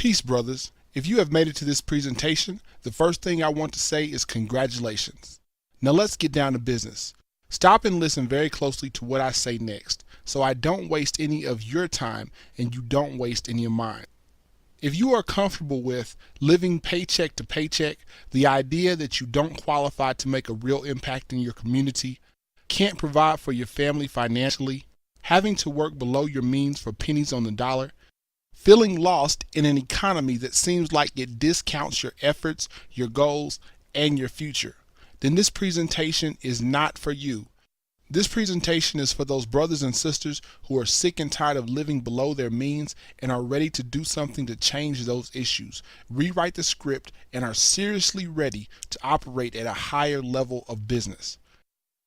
Peace, brothers. If you have made it to this presentation, the first thing I want to say is congratulations. Now let's get down to business. Stop and listen very closely to what I say next, so I don't waste any of your time and you don't waste any of mine. If you are comfortable with living paycheck to paycheck, the idea that you don't qualify to make a real impact in your community, can't provide for your family financially, having to work below your means for pennies on the dollar, feeling lost in an economy that seems like it discounts your efforts, your goals, and your future, then this presentation is not for you. This presentation is for those brothers and sisters who are sick and tired of living below their means and are ready to do something to change those issues, rewrite the script, and are seriously ready to operate at a higher level of business.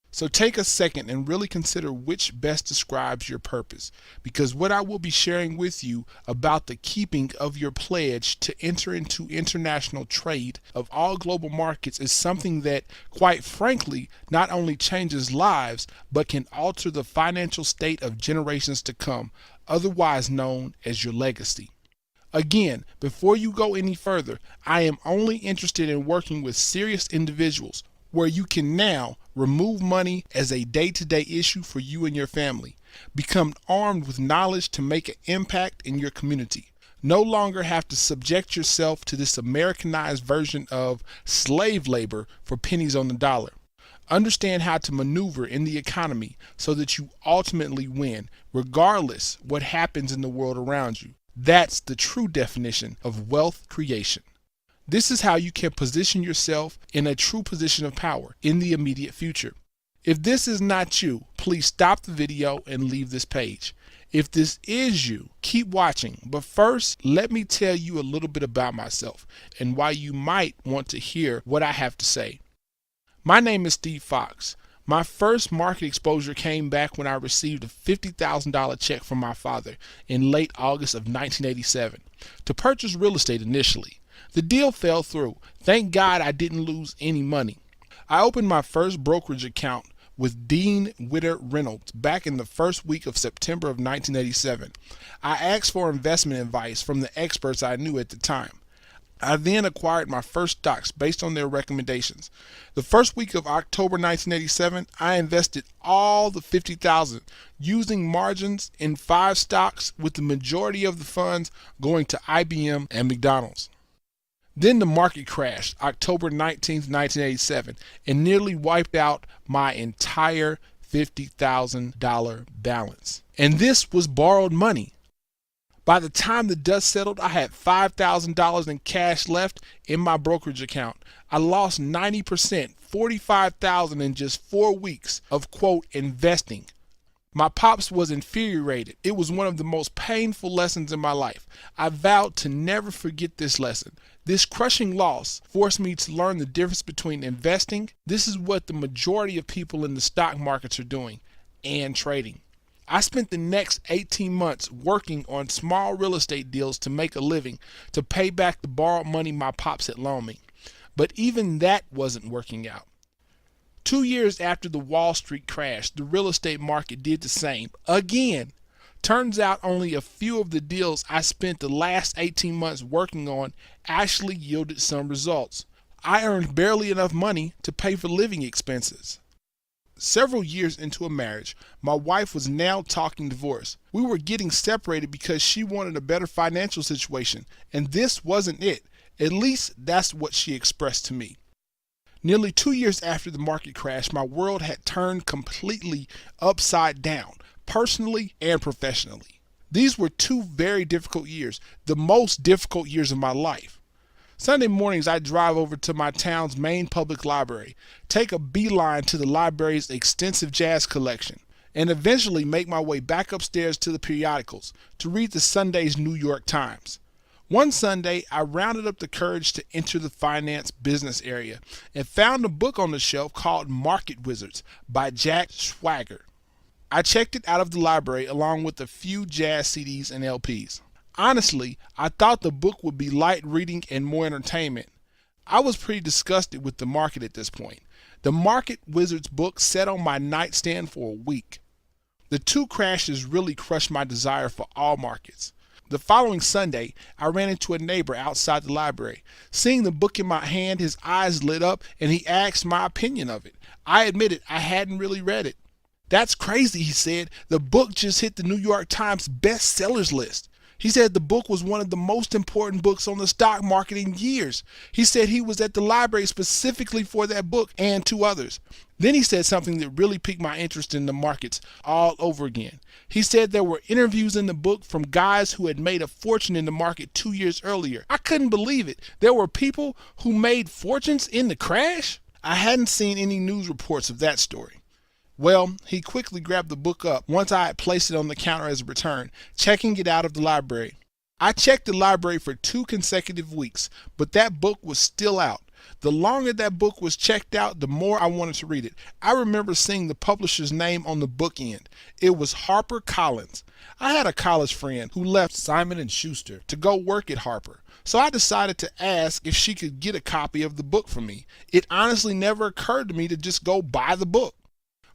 So take a second and really consider which best describes your purpose, because what I will be sharing with you about the keeping of your pledge to enter into international trade of all global markets is something that, quite frankly, not only changes lives, but can alter the financial state of generations to come, otherwise known as your legacy. Again, before you go any further, I am only interested in working with serious individuals where you can now remove money as a day-to-day issue for you and your family. Become armed with knowledge to make an impact in your community. No longer have to subject yourself to this Americanized version of slave labor for pennies on the dollar. Understand how to maneuver in the economy so that you ultimately win, regardless what happens in the world around you. That's the true definition of wealth creation. This is how you can position yourself in a true position of power in the immediate future. If this is not you, please stop the video and leave this page. If this is you, keep watching. But first, let me tell you a little bit about myself and why you might want to hear what I have to say. My name is Steve Fox. My first market exposure came back when I received a $50,000 check from my father in late August of 1987 to purchase real estate initially. The deal fell through. Thank God I didn't lose any money. I opened my first brokerage account with Dean Witter Reynolds back in the first week of September of 1987. I asked for investment advice from the experts I knew at the time. I then acquired my first stocks based on their recommendations. The first week of October 1987, I invested all the $50,000 using margins in 5 stocks, with the majority of the funds going to IBM and McDonald's. Then the market crashed October 19, 1987, and nearly wiped out my entire $50,000 balance. And this was borrowed money. By the time the dust settled, I had $5,000 in cash left in my brokerage account. I lost 90%, $45,000 in just 4 weeks of, quote, investing. My pops was infuriated. It was one of the most painful lessons in my life. I vowed to never forget this lesson. This crushing loss forced me to learn the difference between investing. This is what the majority of people in the stock markets are doing, and trading. I spent the next 18 months working on small real estate deals to make a living, to pay back the borrowed money my pops had loaned me. But even that wasn't working out. 2 years after the Wall Street crash, the real estate market did the same again. Turns out only a few of the deals I spent the last 18 months working on actually yielded some results. I earned barely enough money to pay for living expenses. Several years into a marriage, my wife was now talking divorce. We were getting separated because she wanted a better financial situation, and this wasn't it. At least that's what she expressed to me. Nearly 2 years after the market crash, my world had turned completely upside down, personally and professionally. These were 2 very difficult years, the most difficult years of my life. Sunday mornings, I drive over to my town's main public library, take a beeline to the library's extensive jazz collection, and eventually make my way back upstairs to the periodicals to read the Sunday's New York Times. One Sunday, I rounded up the courage to enter the finance business area and found a book on the shelf called Market Wizards by Jack Schwager. I checked it out of the library along with a few jazz CDs and LPs. Honestly, I thought the book would be light reading and more entertainment. I was pretty disgusted with the market at this point. The Market Wizards book sat on my nightstand for a week. The 2 crashes really crushed my desire for all markets. The following Sunday, I ran into a neighbor outside the library. Seeing the book in my hand, his eyes lit up and he asked my opinion of it. I admitted I hadn't really read it. "That's crazy," he said. "The book just hit the New York Times bestsellers list." He said the book was one of the most important books on the stock market in years. He said he was at the library specifically for that book and two others. Then he said something that really piqued my interest in the markets all over again. He said there were interviews in the book from guys who had made a fortune in the market 2 years earlier. I couldn't believe it. There were people who made fortunes in the crash? I hadn't seen any news reports of that story. Well, he quickly grabbed the book up once I had placed it on the counter as a return, checking it out of the library. I checked the library for 2 consecutive weeks, but that book was still out. The longer that book was checked out, the more I wanted to read it. I remember seeing the publisher's name on the book end. It was HarperCollins. I had a college friend who left Simon & Schuster to go work at Harper, so I decided to ask if she could get a copy of the book for me. It honestly never occurred to me to just go buy the book.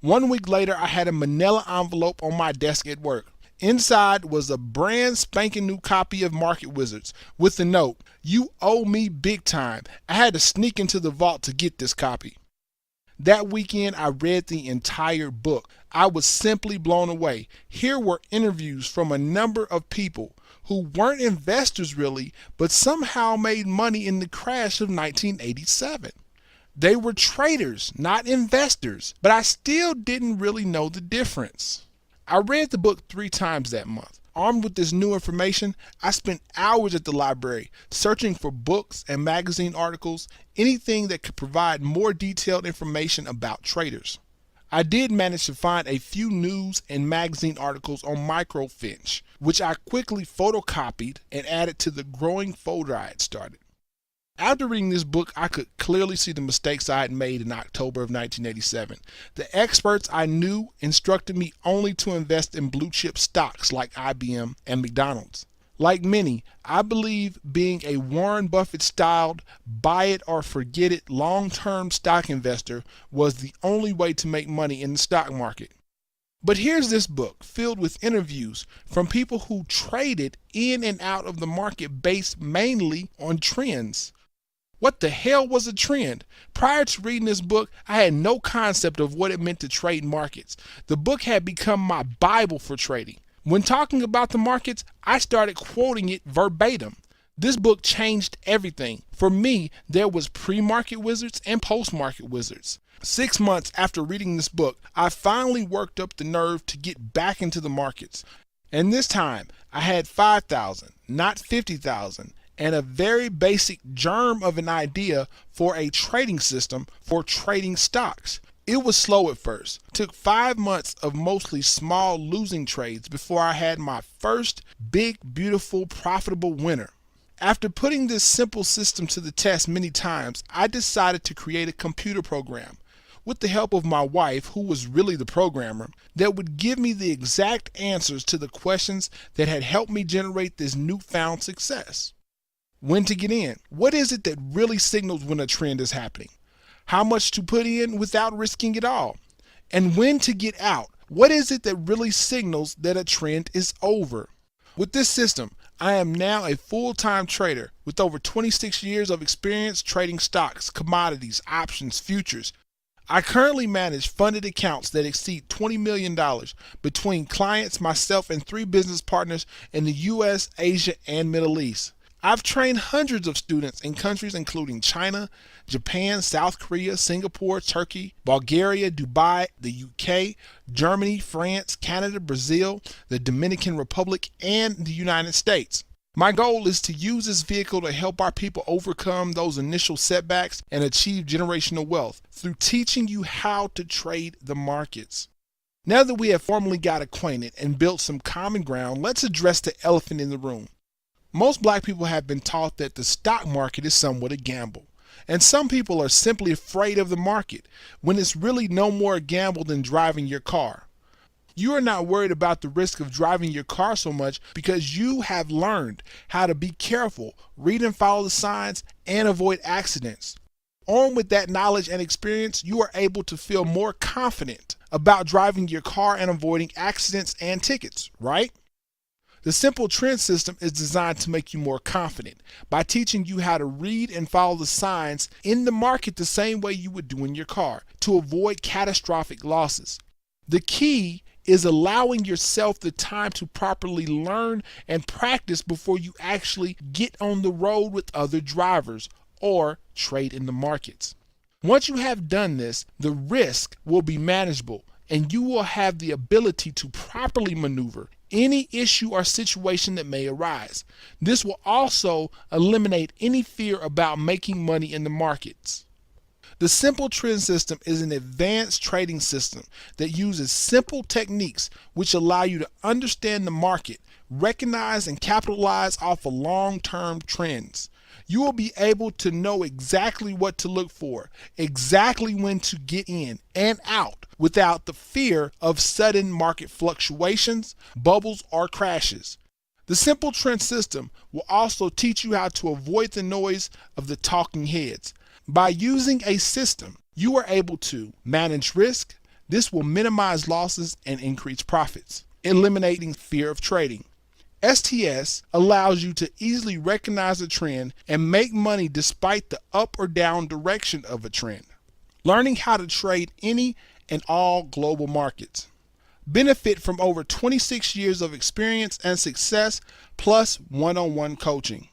1 week later, I had a manila envelope on my desk at work. Inside was a brand spanking new copy of Market Wizards with the note, "You owe me big time." I had to sneak into the vault to get this copy. That weekend, I read the entire book. I was simply blown away. Here were interviews from a number of people who weren't investors really, but somehow made money in the crash of 1987. They were traders, not investors, but I still didn't really know the difference. I read the book 3 times that month. Armed with this new information, I spent hours at the library searching for books and magazine articles, anything that could provide more detailed information about traders. I did manage to find a few news and magazine articles on microfinch, which I quickly photocopied and added to the growing folder I had started. After reading this book, I could clearly see the mistakes I had made in October of 1987. The experts I knew instructed me only to invest in blue chip stocks like IBM and McDonald's. Like many, I believe being a Warren Buffett-styled buy it or forget it long-term stock investor was the only way to make money in the stock market. But here's this book filled with interviews from people who traded in and out of the market based mainly on trends. What the hell was a trend? Prior to reading this book, I had no concept of what it meant to trade markets. The book had become my Bible for trading. When talking about the markets, I started quoting it verbatim. This book changed everything. For me, there was pre-market wizards and post-market wizards. 6 months after reading this book, I finally worked up the nerve to get back into the markets. And this time, I had 5,000, not 50,000. And a very basic germ of an idea for a trading system for trading stocks. It was slow at first. It took 5 months of mostly small losing trades before I had my first big, beautiful, profitable winner. After putting this simple system to the test many times, I decided to create a computer program with the help of my wife, who was really the programmer, that would give me the exact answers to the questions that had helped me generate this newfound success. When to get in? What is it that really signals when a trend is happening? How much to put in without risking it all? And when to get out? What is it that really signals that a trend is over? With this system, I am now a full-time trader with over 26 years of experience trading stocks, commodities, options, futures. I currently manage funded accounts that exceed $20 million between clients, myself, and 3 business partners in the US, Asia, and Middle East. I've trained hundreds of students in countries including China, Japan, South Korea, Singapore, Turkey, Bulgaria, Dubai, the UK, Germany, France, Canada, Brazil, the Dominican Republic, and the United States. My goal is to use this vehicle to help our people overcome those initial setbacks and achieve generational wealth through teaching you how to trade the markets. Now that we have formally got acquainted and built some common ground, let's address the elephant in the room. Most black people have been taught that the stock market is somewhat a gamble. And some people are simply afraid of the market when it's really no more a gamble than driving your car. You are not worried about the risk of driving your car so much because you have learned how to be careful, read and follow the signs, and avoid accidents. Armed with that knowledge and experience, you are able to feel more confident about driving your car and avoiding accidents and tickets, right? The simple trend system is designed to make you more confident by teaching you how to read and follow the signs in the market the same way you would do in your car to avoid catastrophic losses. The key is allowing yourself the time to properly learn and practice before you actually get on the road with other drivers or trade in the markets. Once you have done this, the risk will be manageable and you will have the ability to properly maneuver any issue or situation that may arise. This will also eliminate any fear about making money in the markets. The simple trend system is an advanced trading system that uses simple techniques which allow you to understand the market, recognize and capitalize off of long-term trends. You will be able to know exactly what to look for, exactly when to get in and out without the fear of sudden market fluctuations, bubbles, or crashes. The simple trend system will also teach you how to avoid the noise of the talking heads. By using a system, you are able to manage risk. This will minimize losses and increase profits, eliminating fear of trading. STS allows you to easily recognize a trend and make money despite the up or down direction of a trend. Learning how to trade any and all global markets. Benefit from over 26 years of experience and success plus one-on-one coaching.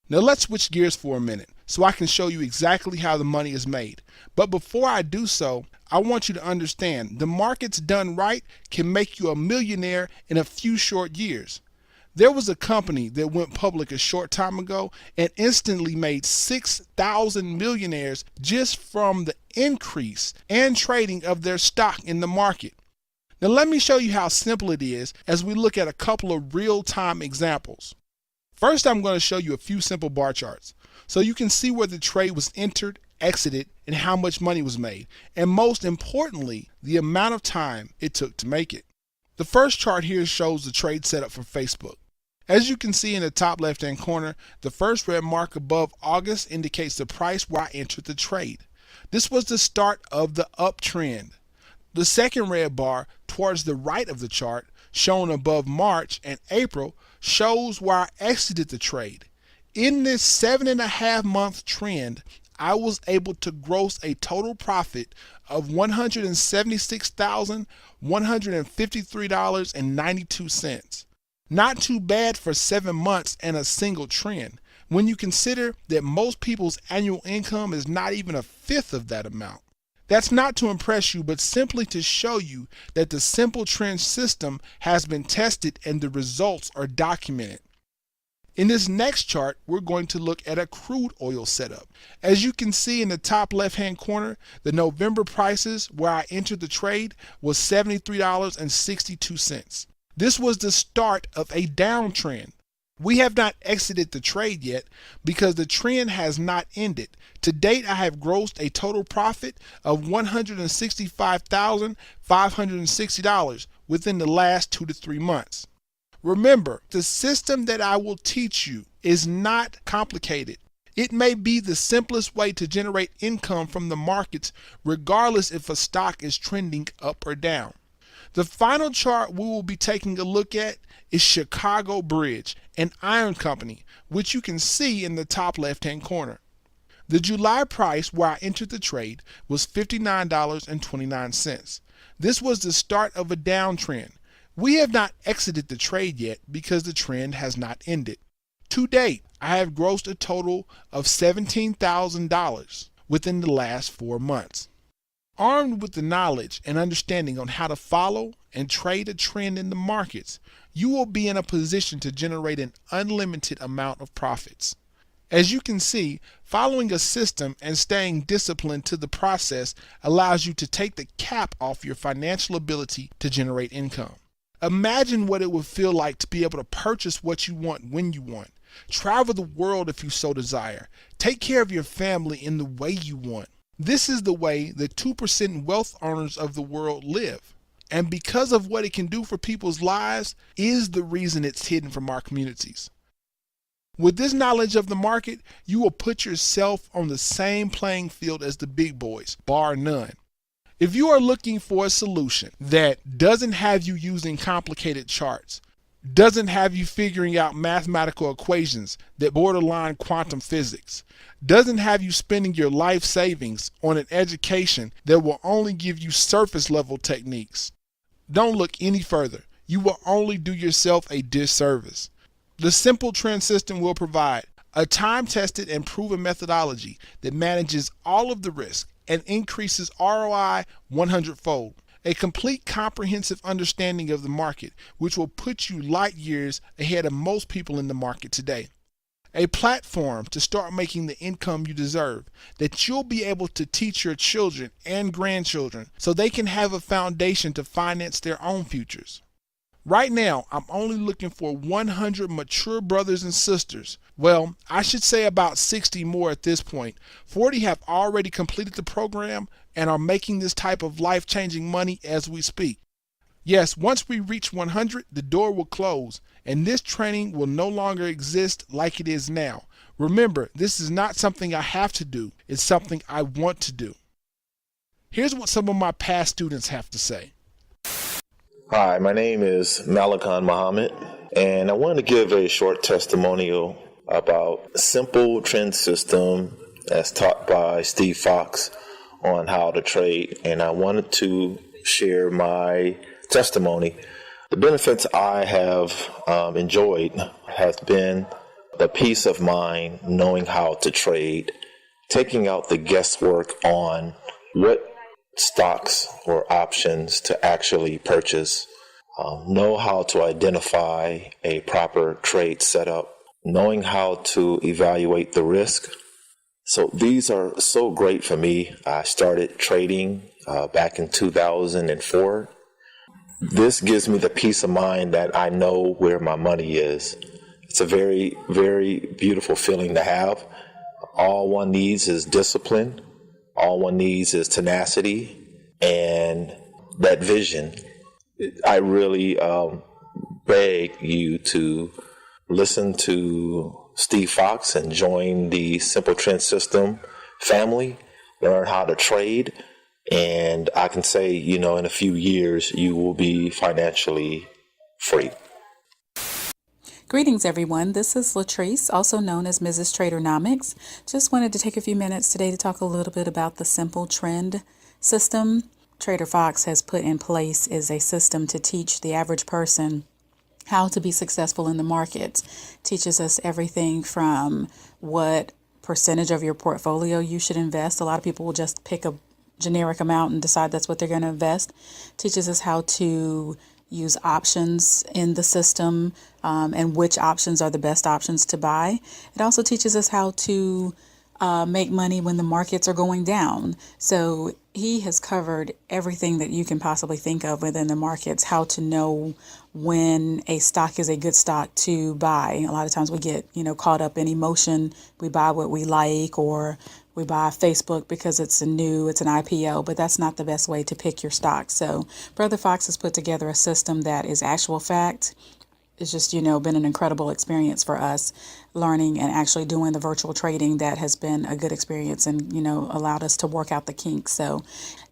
Now let's switch gears for a minute so I can show you exactly how the money is made. But before I do so, I want you to understand the markets done right can make you a millionaire in a few short years. There was a company that went public a short time ago and instantly made 6,000 millionaires just from the increase and trading of their stock in the market. Now let me show you how simple it is as we look at a couple of real-time examples. First, I'm going to show you a few simple bar charts so you can see where the trade was entered, exited, and how much money was made, and most importantly, the amount of time it took to make it. The first chart here shows the trade setup for Facebook. As you can see in the top left-hand corner, the first red mark above August indicates the price where I entered the trade. This was the start of the uptrend. The second red bar towards the right of the chart, shown above March and April, shows where I exited the trade. In this 7.5-month trend, I was able to gross a total profit of $176,153.92. Not too bad for 7 months and a single trend, when you consider that most people's annual income is not even a fifth of that amount. That's not to impress you, but simply to show you that the simple trend system has been tested and the results are documented. In this next chart, we're going to look at a crude oil setup. As you can see in the top left-hand corner, the November prices where I entered the trade was $73.62. This was the start of a downtrend. We have not exited the trade yet because the trend has not ended. To date, I have grossed a total profit of $165,560 within the last 2 to 3 months. Remember, the system that I will teach you is not complicated. It may be the simplest way to generate income from the markets, regardless if a stock is trending up or down. The final chart we will be taking a look at is Chicago Bridge, an iron company, which you can see in the top left-hand corner. The July price where I entered the trade was $59.29. This was the start of a downtrend. We have not exited the trade yet because the trend has not ended. To date, I have grossed a total of $17,000 within the last 4 months. Armed with the knowledge and understanding on how to follow and trade a trend in the markets, you will be in a position to generate an unlimited amount of profits. As you can see, following a system and staying disciplined to the process allows you to take the cap off your financial ability to generate income. Imagine what it would feel like to be able to purchase what you want when you want, travel the world if you so desire, take care of your family in the way you want. This is the way the 2% wealth earners of the world live. And because of what it can do for people's lives is the reason it's hidden from our communities. With this knowledge of the market, you will put yourself on the same playing field as the big boys, bar none. If you are looking for a solution that doesn't have you using complicated charts, doesn't have you figuring out mathematical equations that borderline quantum physics, doesn't have you spending your life savings on an education that will only give you surface level techniques. Don't look any further. You will only do yourself a disservice. The Simple Trend System will provide a time-tested and proven methodology that manages all of the risk and increases ROI 100-fold. A complete comprehensive understanding of the market, which will put you light years ahead of most people in the market today. A platform to start making the income you deserve that you'll be able to teach your children and grandchildren so they can have a foundation to finance their own futures. Right now, I'm only looking for 100 mature brothers and sisters. Well, I should say about 60 more at this point. 40 have already completed the program and are making this type of life-changing money as we speak. Yes, once we reach 100, the door will close, and this training will no longer exist like it is now. Remember, this is not something I have to do. It's something I want to do. Here's what some of my past students have to say. Hi, my name is Malakan Muhammad, and I wanted to give a short testimonial about Simple Trend System as taught by Steve Fox on how to trade, and I wanted to share my testimony. The benefits I have enjoyed has been the peace of mind knowing how to trade, taking out the guesswork on what stocks or options to actually purchase, know how to identify a proper trade setup, knowing how to evaluate the risk. So these are so great for me. I started trading back in 2004. This gives me the peace of mind that I know where my money is. It's a very, very beautiful feeling to have. All one needs is discipline. All one needs is tenacity and that vision. I really beg you to listen to Steve Fox and join the Simple Trend System family, learn how to trade, and I can say, in a few years, you will be financially free. Greetings, everyone. This is Latrice, also known as Mrs. Tradernomics. Just wanted to take a few minutes today to talk a little bit about the Simple Trend System. Trader Fox has put in place is a system to teach the average person how to be successful in the markets. Teaches us everything from what percentage of your portfolio you should invest. A lot of people will just pick a generic amount and decide that's what they're going to invest. Teaches us how to use options in the system and which options are the best options to buy. It also teaches us how to make money when the markets are going down. So he has covered everything that you can possibly think of within the markets, how to know when a stock is a good stock to buy. A lot of times we get, caught up in emotion. We buy what we like, or we buy Facebook because it's an IPO, but that's not the best way to pick your stock. So Brother Fox has put together a system that is actual fact. It's just, been an incredible experience for us learning and actually doing the virtual trading. That has been a good experience and, allowed us to work out the kinks. So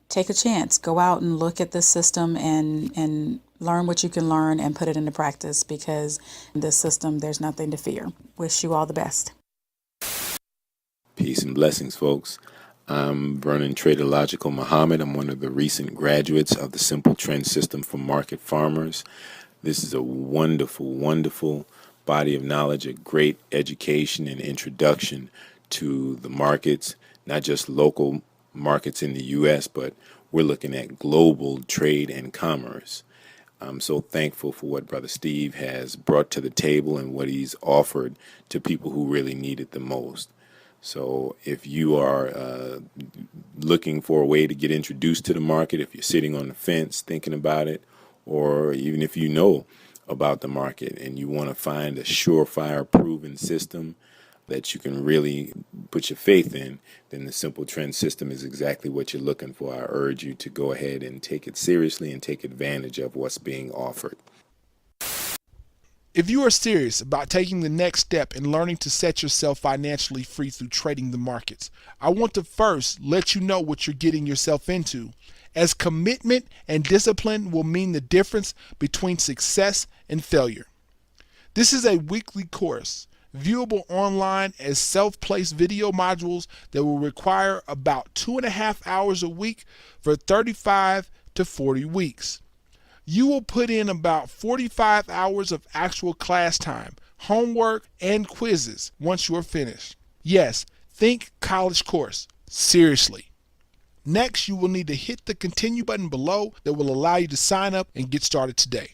take a chance, go out and look at this system and learn what you can learn and put it into practice, because in this system, there's nothing to fear. Wish you all the best. Peace and blessings, folks. I'm Vernon Traderlogical Muhammad. I'm one of the recent graduates of the Simple Trend System for Market Farmers. This is a wonderful, wonderful body of knowledge, a great education and introduction to the markets, not just local markets in the U.S., but we're looking at global trade and commerce. I'm so thankful for what Brother Steve has brought to the table and what he's offered to people who really need it the most. So if you are looking for a way to get introduced to the market, if you're sitting on the fence thinking about it, or even if you know about the market and you want to find a surefire, proven system that you can really put your faith in, then the Simple Trend System is exactly what you're looking for. I urge you to go ahead and take it seriously and take advantage of what's being offered. If you are serious about taking the next step in learning to set yourself financially free through trading the markets, I want to first let you know what you're getting yourself into, as commitment and discipline will mean the difference between success and failure. This is a weekly course, viewable online as self-paced video modules that will require about 2.5 hours a week for 35 to 40 weeks. You will put in about 45 hours of actual class time, homework, and quizzes once you are finished. Yes, think college course. Seriously. Next, you will need to hit the continue button below that will allow you to sign up and get started today.